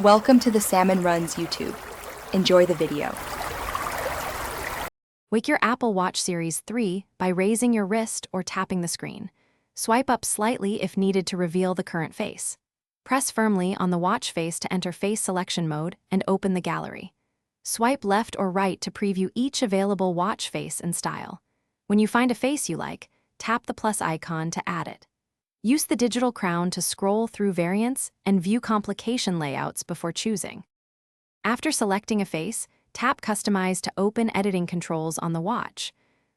Welcome to the Salmon Runs YouTube. Enjoy the video. Wake your Apple Watch Series 3 by raising your wrist or tapping the screen. Swipe up slightly if needed to reveal the current face. Press firmly on the watch face to enter face selection mode and open the gallery. Swipe left or right to preview each available watch face and style. When you find a face you like, tap the plus icon to add it. Use the digital crown to scroll through variants and view complication layouts before choosing. After selecting a face, tap Customize to open editing controls on the watch.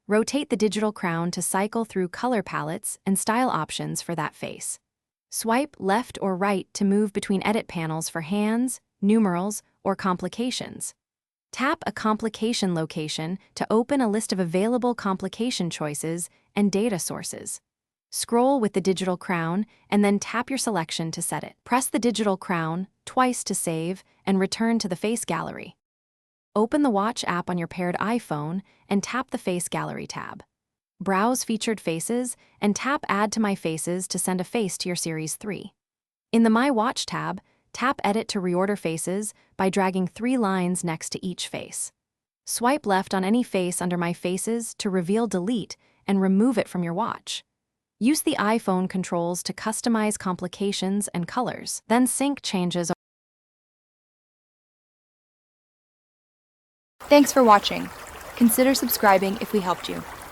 Rotate the digital crown to cycle through color palettes and style options for that face. Swipe left or right to move between edit panels for hands, numerals, or complications. Tap a complication location to open a list of available complication choices and data sources. Scroll with the digital crown and then tap your selection to set it. Press the digital crown twice to save and return to the face gallery. Open the Watch app on your paired iPhone and tap the Face Gallery tab. Browse featured faces and tap Add to My Faces to send a face to your Series 3. In the My Watch tab, tap Edit to reorder faces by dragging 3 lines next to each face. Swipe left on any face under My Faces to reveal Delete and remove it from your watch. Use the iPhone controls to customize complications and colors, then sync changes. Thanks for watching. Consider subscribing if we helped you.